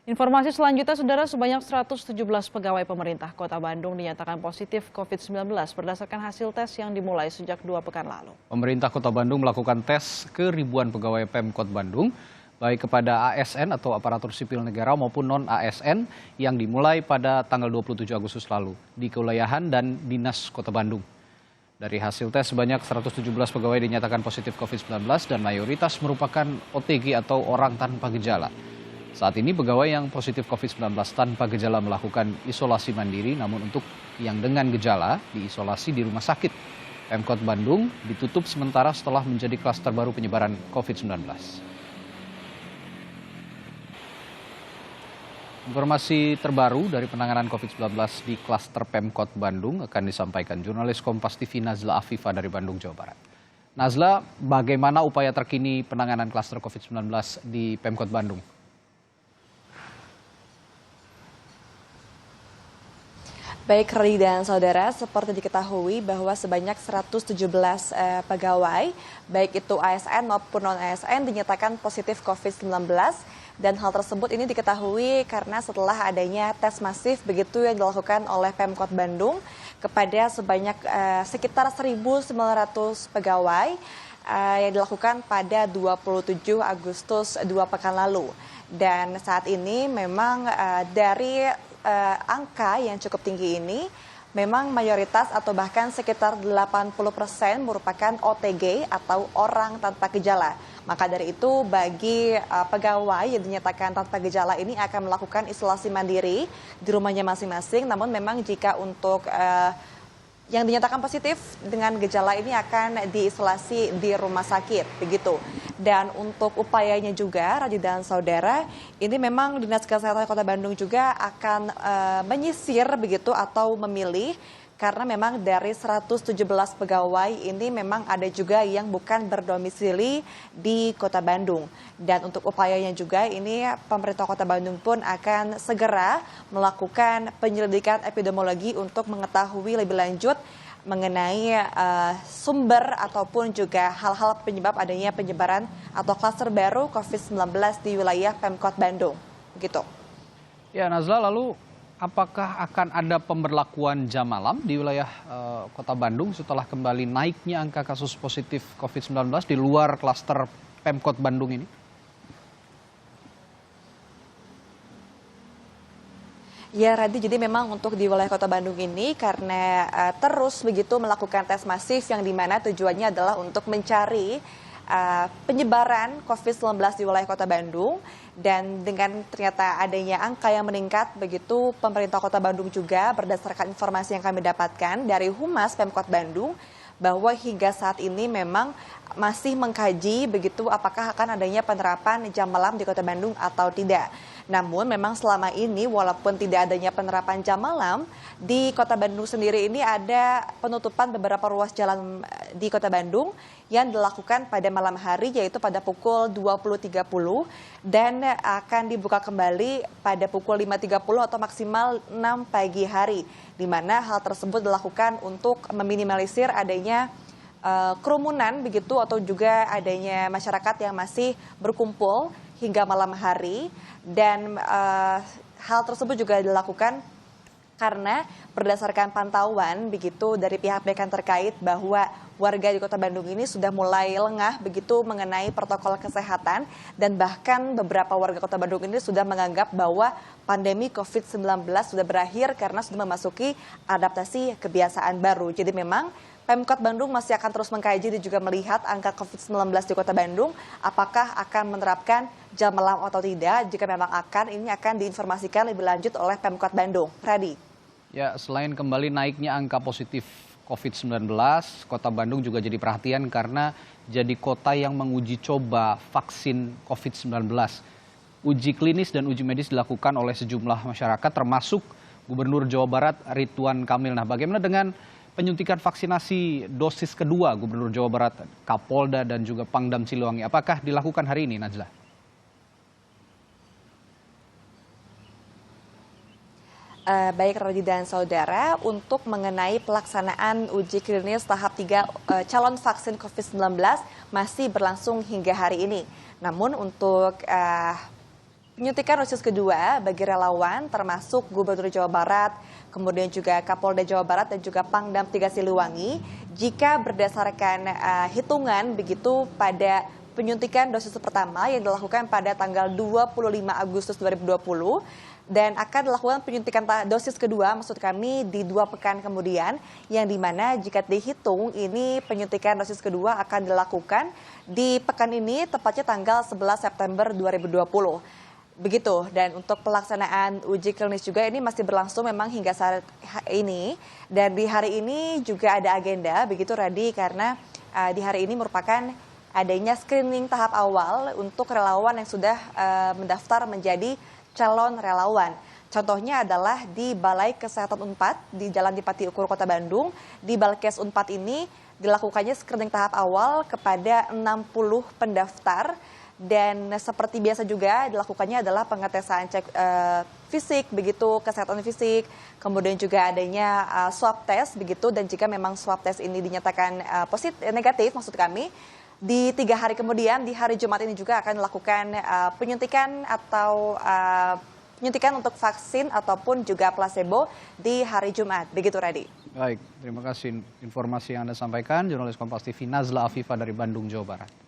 Informasi selanjutnya, Saudara, sebanyak 117 pegawai pemerintah Kota Bandung dinyatakan positif COVID-19 berdasarkan hasil tes yang dimulai sejak 2 pekan lalu. Pemerintah Kota Bandung melakukan tes ke ribuan pegawai Pemkot Bandung, baik kepada ASN atau aparatur sipil negara maupun non-ASN yang dimulai pada tanggal 27 Agustus lalu di kewilayahan dan dinas Kota Bandung. Dari hasil tes, sebanyak 117 pegawai dinyatakan positif COVID-19 dan mayoritas merupakan OTG atau orang tanpa gejala. Saat ini pegawai yang positif COVID-19 tanpa gejala melakukan isolasi mandiri, namun untuk yang dengan gejala diisolasi di rumah sakit. Pemkot Bandung ditutup sementara setelah menjadi klaster baru penyebaran COVID-19. Informasi terbaru dari penanganan COVID-19 di klaster Pemkot Bandung akan disampaikan jurnalis Kompas TV Nazla Afifa dari Bandung, Jawa Barat. Nazla, bagaimana upaya terkini penanganan klaster COVID-19 di Pemkot Bandung? Baik, Radi dan Saudara, seperti diketahui bahwa sebanyak 117 pegawai, baik itu ASN maupun non-ASN, dinyatakan positif COVID-19. Dan hal tersebut ini diketahui karena setelah adanya tes masif begitu yang dilakukan oleh Pemkot Bandung kepada sebanyak sekitar 1.900 pegawai yang dilakukan pada 27 Agustus 2 pekan lalu. Dan saat ini memang dari angka yang cukup tinggi ini memang mayoritas atau bahkan sekitar 80% merupakan OTG atau orang tanpa gejala. Maka dari itu bagi pegawai yang dinyatakan tanpa gejala ini akan melakukan isolasi mandiri di rumahnya masing-masing. Namun memang jika untuk yang dinyatakan positif dengan gejala ini akan diisolasi di rumah sakit, begitu. Dan untuk upayanya juga, Radi dan Saudara, ini memang Dinas Kesehatan Kota Bandung juga akan menyisir begitu atau memilih, karena memang dari 117 pegawai ini memang ada juga yang bukan berdomisili di Kota Bandung. Dan untuk upayanya juga ini pemerintah Kota Bandung pun akan segera melakukan penyelidikan epidemiologi untuk mengetahui lebih lanjut mengenai sumber ataupun juga hal-hal penyebab adanya penyebaran atau klaster baru COVID-19 di wilayah Pemkot Bandung. Begitu. Ya, Nazla, lalu apakah akan ada pemberlakuan jam malam di wilayah Kota Bandung setelah kembali naiknya angka kasus positif COVID-19 di luar klaster Pemkot Bandung ini? Ya, Radi, jadi memang untuk di wilayah Kota Bandung ini karena terus begitu melakukan tes masif yang dimana tujuannya adalah untuk mencari penyebaran COVID-19 di wilayah Kota Bandung. Dan dengan ternyata adanya angka yang meningkat begitu, pemerintah Kota Bandung juga berdasarkan informasi yang kami dapatkan dari Humas Pemkot Bandung bahwa hingga saat ini memang masih mengkaji begitu apakah akan adanya penerapan jam malam di Kota Bandung atau tidak. Namun memang selama ini walaupun tidak adanya penerapan jam malam, di Kota Bandung sendiri ini ada penutupan beberapa ruas jalan di Kota Bandung yang dilakukan pada malam hari yaitu pada pukul 20.30 dan akan dibuka kembali pada pukul 5.30 atau maksimal 6 pagi hari. Di mana hal tersebut dilakukan untuk meminimalisir adanya kerumunan begitu atau juga adanya masyarakat yang masih berkumpul hingga malam hari. Dan hal tersebut juga dilakukan karena berdasarkan pantauan begitu dari pihak-pihak terkait bahwa warga di Kota Bandung ini sudah mulai lengah begitu mengenai protokol kesehatan dan bahkan beberapa warga Kota Bandung ini sudah menganggap bahwa pandemi COVID-19 sudah berakhir karena sudah memasuki adaptasi kebiasaan baru. Jadi memang Pemkot Bandung masih akan terus mengkaji dan juga melihat angka COVID-19 di Kota Bandung, apakah akan menerapkan jam malam atau tidak. Jika memang akan, ini akan diinformasikan lebih lanjut oleh Pemkot Bandung. Radi. Ya, selain kembali naiknya angka positif COVID-19, Kota Bandung juga jadi perhatian karena jadi kota yang menguji coba vaksin COVID-19. Uji klinis dan uji medis dilakukan oleh sejumlah masyarakat termasuk Gubernur Jawa Barat Ridwan Kamil. Nah, bagaimana dengan penyuntikan vaksinasi dosis kedua Gubernur Jawa Barat, Kapolda dan juga Pangdam Siliwangi? Apakah dilakukan hari ini, Najla? Baik, Radi dan Saudara, untuk mengenai pelaksanaan uji klinis tahap 3 calon vaksin COVID-19 masih berlangsung hingga hari ini. Namun untuk penyuntikan dosis kedua bagi relawan termasuk Gubernur Jawa Barat, kemudian juga Kapolda Jawa Barat dan juga Pangdam 3 Siliwangi jika berdasarkan hitungan begitu pada penyuntikan dosis pertama yang dilakukan pada tanggal 25 Agustus 2020 dan akan dilakukan penyuntikan dosis kedua maksud kami di 2 pekan kemudian yang dimana jika dihitung ini penyuntikan dosis kedua akan dilakukan di pekan ini tepatnya tanggal 11 September 2020. Begitu, dan untuk pelaksanaan uji klinis juga ini masih berlangsung memang hingga saat ini. Dan di hari ini juga ada agenda, begitu Radi, karena di hari ini merupakan adanya screening tahap awal untuk relawan yang sudah mendaftar menjadi calon relawan. Contohnya adalah di Balai Kesehatan Unpad di Jalan Dipati Ukur, Kota Bandung. Di Balkes Unpad ini dilakukannya screening tahap awal kepada 60 pendaftar. Dan seperti biasa juga dilakukannya adalah pengetesan cek fisik, begitu kesehatan fisik, kemudian juga adanya swab test, begitu. Dan jika memang swab test ini dinyatakan negatif, maksud kami, di 3 hari kemudian, di hari Jumat ini juga akan dilakukan penyuntikan atau penyuntikan untuk vaksin ataupun juga placebo di hari Jumat, begitu Radi. Baik, terima kasih informasi yang Anda sampaikan, jurnalis Kompas TV Nazla Afifa dari Bandung, Jawa Barat.